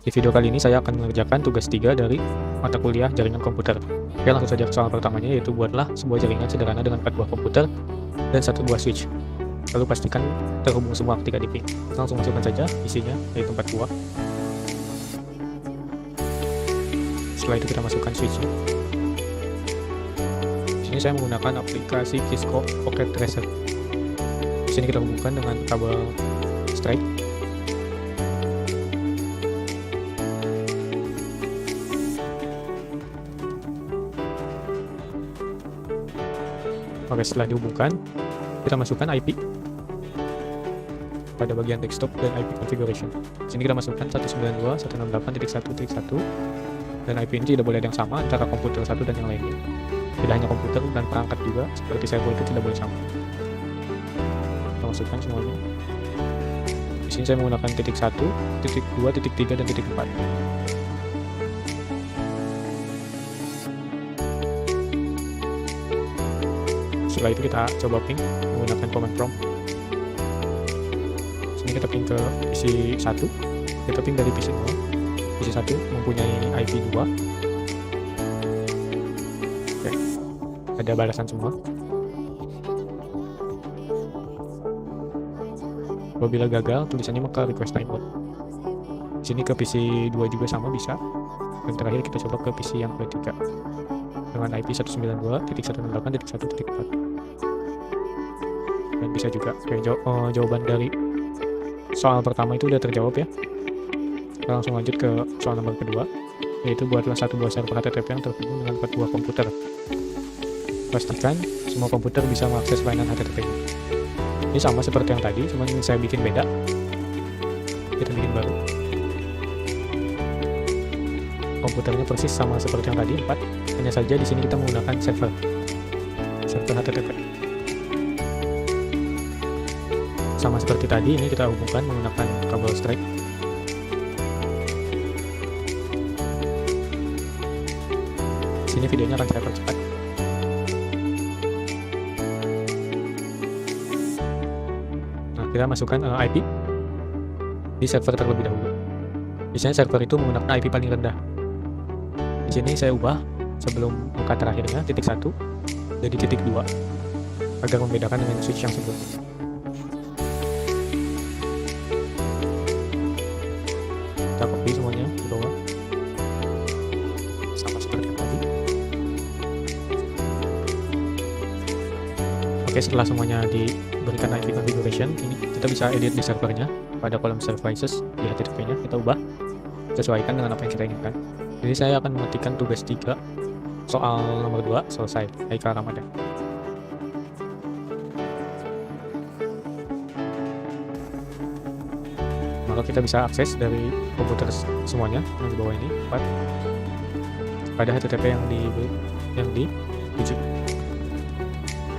Di video kali ini saya akan mengerjakan tugas 3 dari mata kuliah jaringan komputer. Oke, langsung saja ke soal pertamanya, yaitu buatlah sebuah jaringan sederhana dengan 4 buah komputer dan 1 buah switch. Lalu pastikan terhubung semua ketika diping. Langsung masukkan saja isinya, yaitu 4 buah. Setelah itu kita masukkan switchnya. Di sini saya menggunakan aplikasi Kisco Pocket Tracer. Di sini kita hubungkan dengan kabel straight. Oke, setelah dihubungkan, kita masukkan IP pada bagian desktop dan IP configuration. Di sini kita masukkan 192.168.1.1 dan IP ini tidak boleh ada yang sama antara komputer satu dan yang lainnya. Tidak hanya komputer dan perangkat juga, seperti server itu tidak boleh sama. Kita masukkan semuanya. Di sini saya menggunakan titik 1, titik 2, titik 3, dan titik 4. Setelah itu kita coba ping menggunakan command prompt. Sini kita ping ke PC 1, kita ping dari PC 0. PC 1 mempunyai IP 2. Oke, ada balasan semua. Apabila gagal, tulisannya maka request timeout. Di sini ke PC 2 juga sama bisa. Dan terakhir kita coba ke PC yang ketiga dengan IP 192.168.1.4. Dan bisa juga. Oke, jawaban dari soal pertama itu udah terjawab ya. Kita langsung lanjut ke soal nomor kedua, yaitu buatlah satu buah server HTTP yang terhubung dengan 4 buah komputer. Pastikan semua komputer bisa mengakses layanan HTTP-nya. Ini sama seperti yang tadi, cuma ini saya bikin beda. Kita bikin baru. Komputernya persis sama seperti yang tadi, 4. Hanya saja di sini kita menggunakan server HTTP. Sama seperti tadi, ini kita hubungkan menggunakan kabel straight. Sini videonya akan saya percepat. Nah, kita masukkan IP di server terlebih dahulu. Biasanya server itu menggunakan IP paling rendah. Di sini saya ubah sebelum angka terakhirnya titik 1 jadi titik 2 agar membedakan dengan switch yang sebelumnya. Kita copy semuanya ke bawah sama seperti tadi. Oke, setelah semuanya diberikan IP configuration, ini kita bisa edit di servernya pada kolom services di HTTP-nya. Kita ubah sesuaikan dengan apa yang kita inginkan. Jadi saya akan mengetikkan tugas 3 soal nomor 2 selesai. Haikal Ramadan. Maka kita bisa akses dari komputer semuanya yang di bawah ini 4 pada HTTP yang dituju.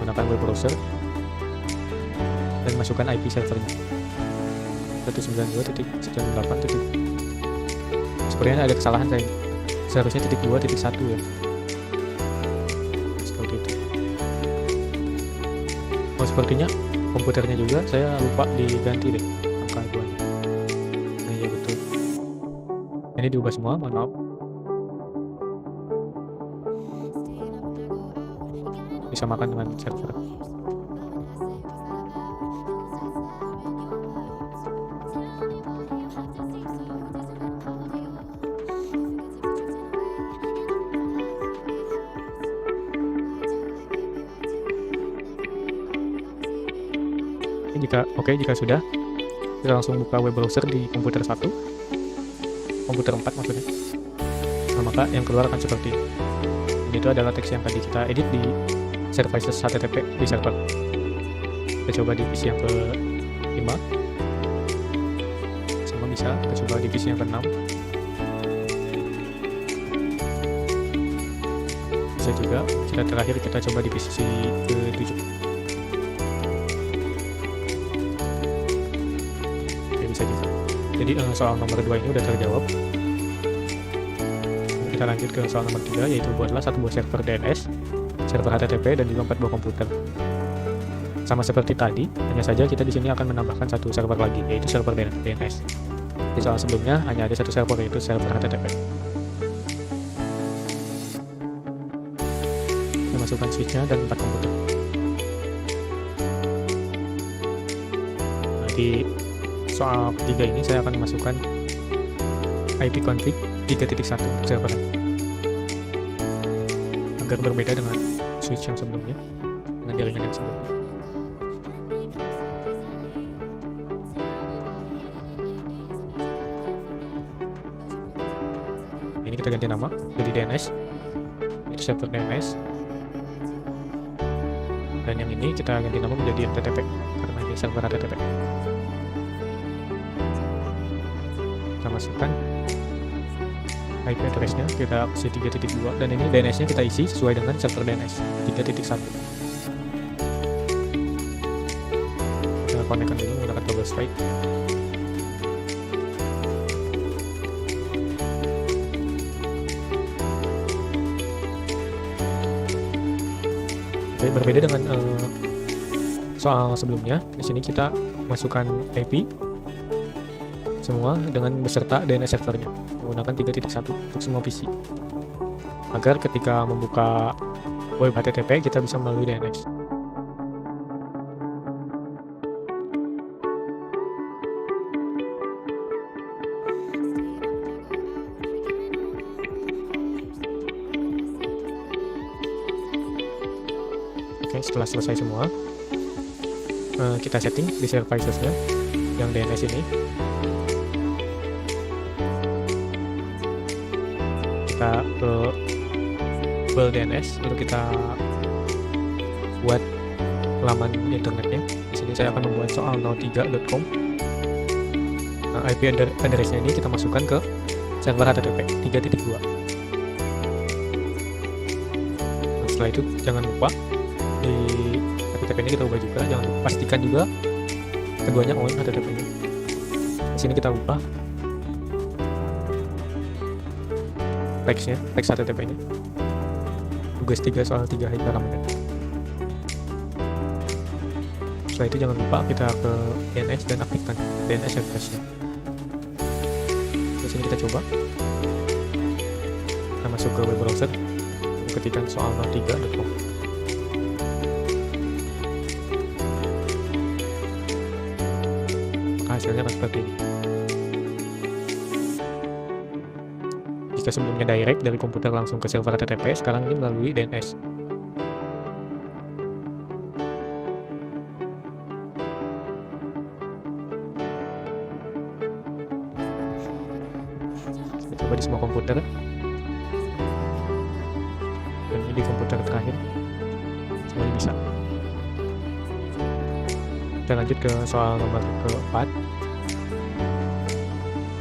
Gunakan web browser dan masukkan IP servernya 192.168. Sepertinya ada kesalahan saya. Seharusnya titik 2 titik 1 ya. Seperti itu. Oh, sepertinya komputernya juga saya lupa diganti deh angka 2 nya. Nah, iya betul. Ini diubah semua, mohon maaf. Disamakan dengan server. Jika sudah, kita langsung buka web browser di komputer 1, komputer 4 maksudnya. Nah, maka yang keluar akan seperti ini. Ini itu adalah teks yang tadi kita edit di services HTTP di server. Kita coba di PC yang ke-5, sama bisa kita coba di PC yang ke-6, bisa juga. Kita terakhir kita coba di PC ke-7. Jadi soal nomor 2 ini udah terjawab. Kita lanjut ke soal nomor 3, yaitu buatlah satu buah server DNS, server HTTP, dan juga 4 buah komputer. Sama seperti tadi, hanya saja kita di sini akan menambahkan satu server lagi, yaitu server DNS. Di soal sebelumnya hanya ada satu server, yaitu server HTTP. Kita masukkan switchnya dan 4 komputer. Nah, di soal ketiga ini saya akan memasukkan IP config 3.1 untuk server agar berbeda dengan switch yang sebelumnya, dengan jaringan yang sebelumnya. Ini kita ganti nama jadi DNS, itu server DNS, dan yang ini kita ganti nama menjadi HTTP karena ini server HTTP. Kita masukkan IP address-nya, kita isi 3.2, dan ini DNS-nya kita isi sesuai dengan server DNS 3.1. Kita konekkan dulu menggunakan toggle strike. Oke, berbeda dengan soal sebelumnya, di sini kita masukkan IP semua dengan beserta DNS servernya menggunakan 3.1 untuk semua PC agar ketika membuka web HTTP kita bisa melalui DNS. Oke, setelah selesai semua, kita setting di services-nya yang DNS ini. Kita ke Google DNS untuk kita buat laman internetnya. Di sini saya akan membuat soal03.com. Nah, IP address-nya ini kita masukkan ke server HTTP 3.2. Nah, setelah itu jangan lupa di HTTP ini kita ubah juga, jangan lupa pastikan juga keduanya on HTTP-nya. Di sini kita ubah teksnya, teks HTTP-nya. Tugas 3 soal 3 hari Ramadan. Setelah itu jangan lupa kita ke DNS dan aktifkan DNS address-nya. Di sini kita coba. Kita masuk ke web browser, ketikkan soal03.com. Hasilnya akan seperti ini. Jika sebelumnya direct dari komputer langsung ke server HTTP, sekarang ini melalui DNS. Kita coba di semua komputer. Dan ini di komputer terakhir. Semuanya bisa. Kita lanjut ke soal nomor keempat,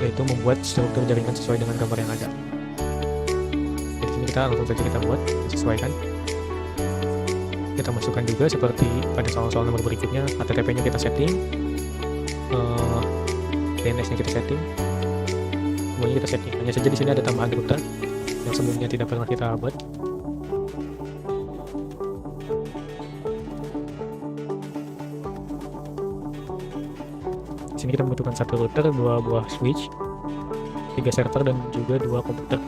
yaitu membuat struktur jaringan sesuai dengan gambar yang ada. Jadi sini kita langsung saja kita buat, sesuaikan. Kita masukkan juga seperti pada soal-soal nomor berikutnya, HTTP-nya kita setting, DNS-nya kita setting, semuanya kita setting. Hanya saja di sini ada tambahan router yang sebelumnya tidak pernah kita buat. Di sini kita membutuhkan satu router, 2 buah switch, 3 server, dan juga 2 komputer.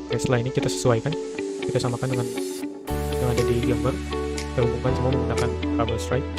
Oke, setelah ini kita sesuaikan, kita samakan dengan yang ada di gambar, kita hubungkan semua menggunakan kabel strike.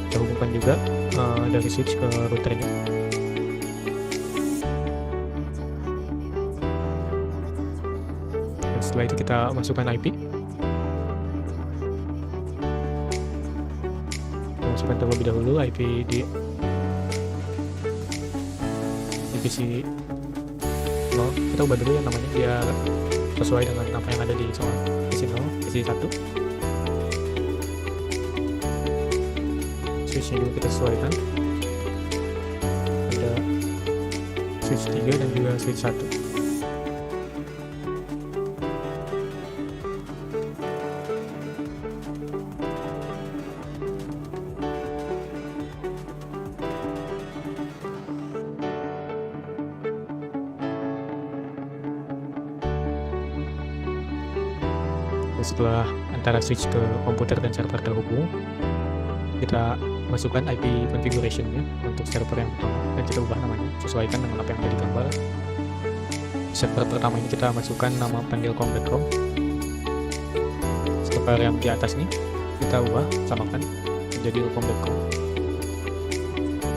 Kita hubungkan juga dari switch ke routernya. Dan setelah itu kita masukkan IP. Kita masukkan terlebih dahulu IP di PC 0. Kita ubah dulu yang namanya biar sesuai dengan apa yang ada di soal PC 0, PC 1. switch-nya juga kita sesuaikan. Ada switch 3 dan juga switch 1. Setelah antara switch ke komputer dan server terhubung, kita masukkan IP configuration-nya untuk server yang pertama dan kita ubah namanya sesuaikan dengan apa yang ada di gambar. Server pertama ini kita masukkan nama pendilcom.com. Server yang di atas nih kita ubah samakan menjadi ilcom.com,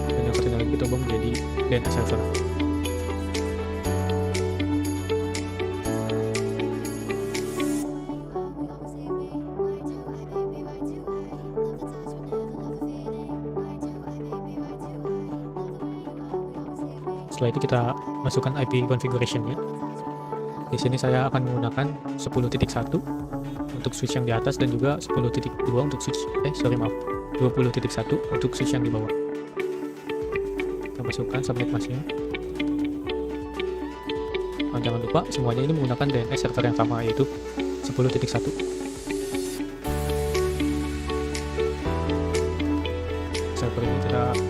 dan yang satunya lagi kita ubah menjadi DNS server. Setelah itu kita masukkan IP configuration-nya. Di sini saya akan menggunakan 10.1 untuk switch yang di atas dan juga 10.2 untuk switch 20.1 untuk switch yang di bawah. Kita masukkan subnet mask-nya. Nah, jangan lupa semuanya ini menggunakan DNS server yang sama, yaitu 10.1. Server ini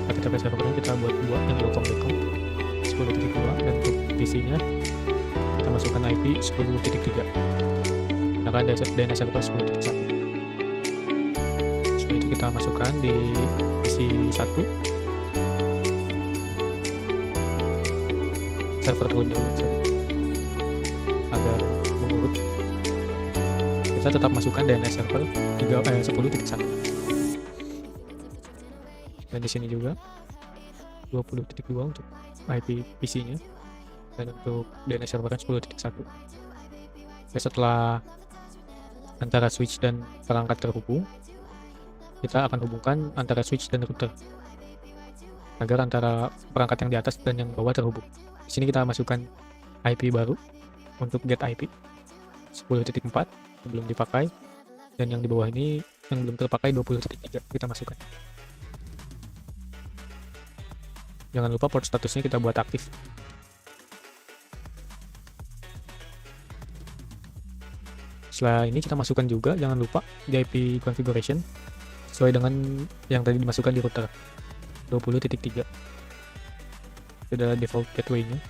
HTTP servernya kita buat 2 yang ilcom.com 10.2, dan untuk PC-nya kita masukkan IP 10.3 menggunakan DNS server 10.1. Setelah itu kita masukkan di PC 1 server terlebih dahulu agar mengurut. Kita tetap masukkan DNS server 10.1, dan di sini juga 20.2 untuk IP PC-nya, dan untuk DNS server 10.1. Setelah antara switch dan perangkat terhubung, kita akan hubungkan antara switch dan router agar antara perangkat yang di atas dan yang bawah terhubung. Di sini kita masukkan IP baru untuk get IP 10.4 yang belum dipakai, dan yang di bawah ini yang belum terpakai 20.3 kita masukkan. Jangan lupa port statusnya kita buat aktif. Setelah ini kita masukkan juga, jangan lupa, di IP configuration sesuai dengan yang tadi dimasukkan di router 20.3. Ada default gateway-nya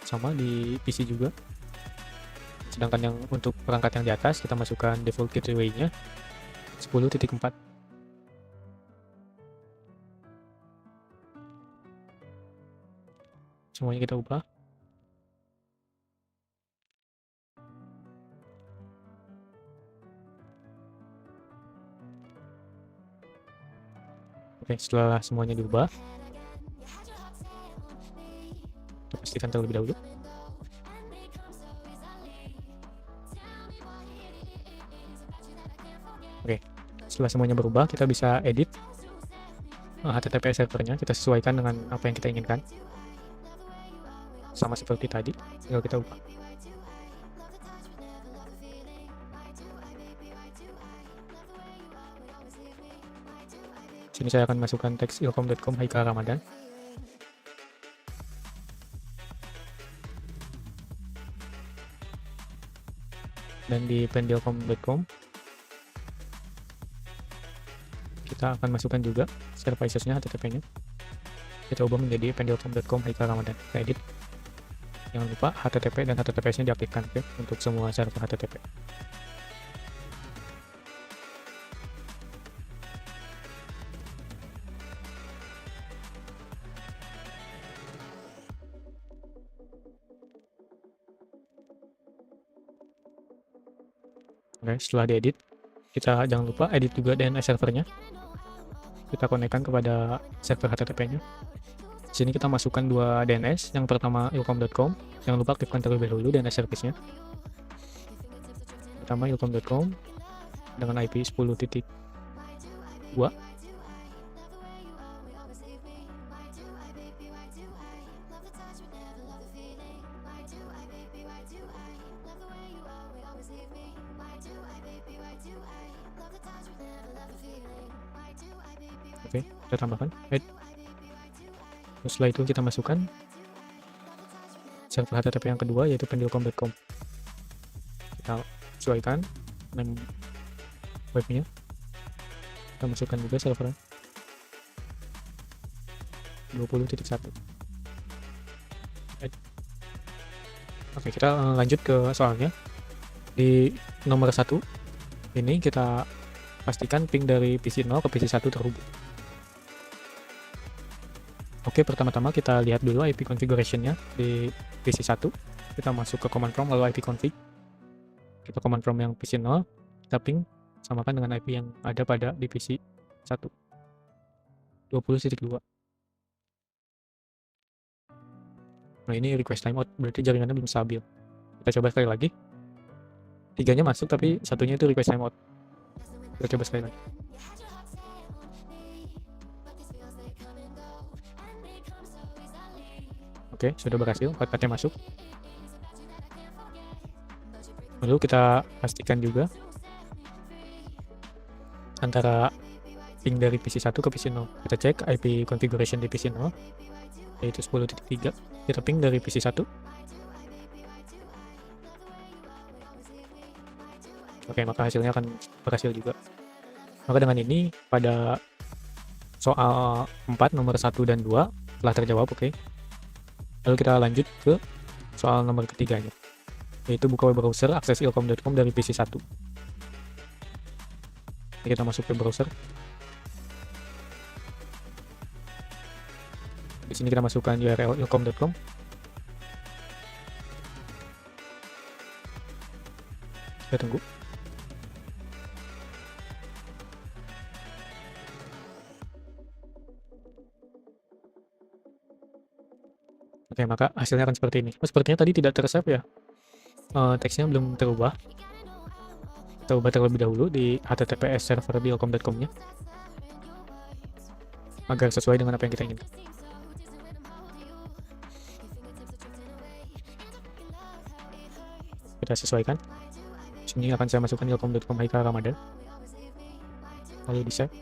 sama di PC juga. Sedangkan yang untuk perangkat yang di atas kita masukkan default gateway-nya 10.4. Semuanya kita ubah. Oke, setelah semuanya diubah, kita pastikan terlebih dahulu. Oke, setelah semuanya berubah, kita bisa edit HTTP servernya, kita sesuaikan dengan apa yang kita inginkan. Sama seperti tadi, tinggal kita ubah. Sini saya akan masukkan teks ilcom.com Haikal Ramadan. Dan di pendilcom.com kita akan masukkan juga services-nya, HTTP-nya. Kita ubah menjadi pendilcom.com Haikal Ramadan. Kita edit. Jangan lupa HTTP dan HTTPS-nya diaktifkan, oke, untuk semua server HTTP. Oke, setelah diedit, kita jangan lupa edit juga DNS servernya. Kita konekkan kepada server HTTP-nya. Di sini kita masukkan 2 DNS. Yang pertama ilcom.com. Jangan lupa aktifkan terlebih dahulu DNS service-nya. Pertama ilcom.com dengan IP 10.2. Oke, kita tambahkan add. Terus setelah itu kita masukkan server HTTP yang kedua, yaitu pendulcom.com. Kita sesuaikan name webnya, kita masukkan juga server 20.1. Oke, kita lanjut ke soalnya. Di nomor 1 ini kita pastikan ping dari PC 0 ke PC 1 terhubung. Oke, pertama-tama kita lihat dulu IP configuration-nya di PC 1. Kita masuk ke command prompt lalu IP config. Kita command prompt yang PC 0, kita ping samakan dengan IP yang ada pada di PC 1. 20.2. Nah, ini request timeout, berarti jaringannya belum stabil. Kita coba sekali lagi. 3-nya masuk, tapi satunya itu request timeout. Kita coba sekali lagi. Oke, sudah berhasil, 4-4-nya masuk. Lalu kita pastikan juga antara ping dari PC 1 ke PC 0. Kita cek IP configuration di PC 0, yaitu 10.3. Kita ping dari PC 1. Oke, maka hasilnya akan berhasil juga. Maka dengan ini pada soal 4 nomor 1 dan 2 telah terjawab. Oke. Lalu kita lanjut ke soal nomor ketiganya, yaitu buka web browser akses ilkom.com dari PC 1. Kita masuk ke browser. Di sini kita masukkan URL ilkom.com. Kita tunggu. Oke, maka hasilnya akan seperti ini. Sepertinya tadi tidak tersave ya. Teksnya belum terubah. Kita ubah terlebih dahulu di https server di ilkom.com-nya agar sesuai dengan apa yang kita inginkan. Kita sesuaikan. Sini akan saya masukkan ilkom.com Haikal Ramadan. Lalu di save.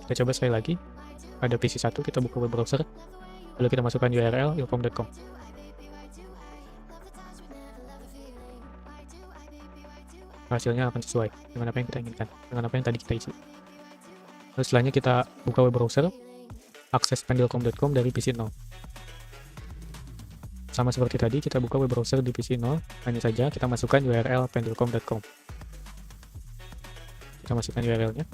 Kita coba sekali lagi. Pada PC 1 kita buka web browser. Lalu kita masukkan URL ilkom.com. Hasilnya akan sesuai dengan apa yang kita inginkan, dengan apa yang tadi kita isi. Lalu setelahnya kita buka web browser, akses pendulcom.com dari PC 0. Sama seperti tadi, kita buka web browser di PC 0, hanya saja kita masukkan URL pendulcom.com. Kita masukkan URL-nya.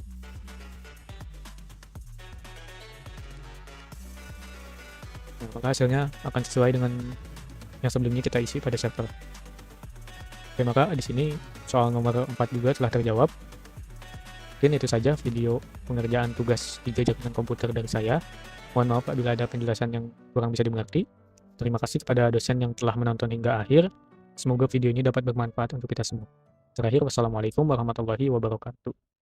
Nah, maka hasilnya akan sesuai dengan yang sebelumnya kita isi pada server. Oke, maka di sini soal nomor 4 juga telah terjawab. Mungkin itu saja video pengerjaan tugas 3 jaringan komputer dari saya. Mohon maaf apabila ada penjelasan yang kurang bisa dimengerti. Terima kasih kepada dosen yang telah menonton hingga akhir. Semoga video ini dapat bermanfaat untuk kita semua. Terakhir, wassalamualaikum warahmatullahi wabarakatuh.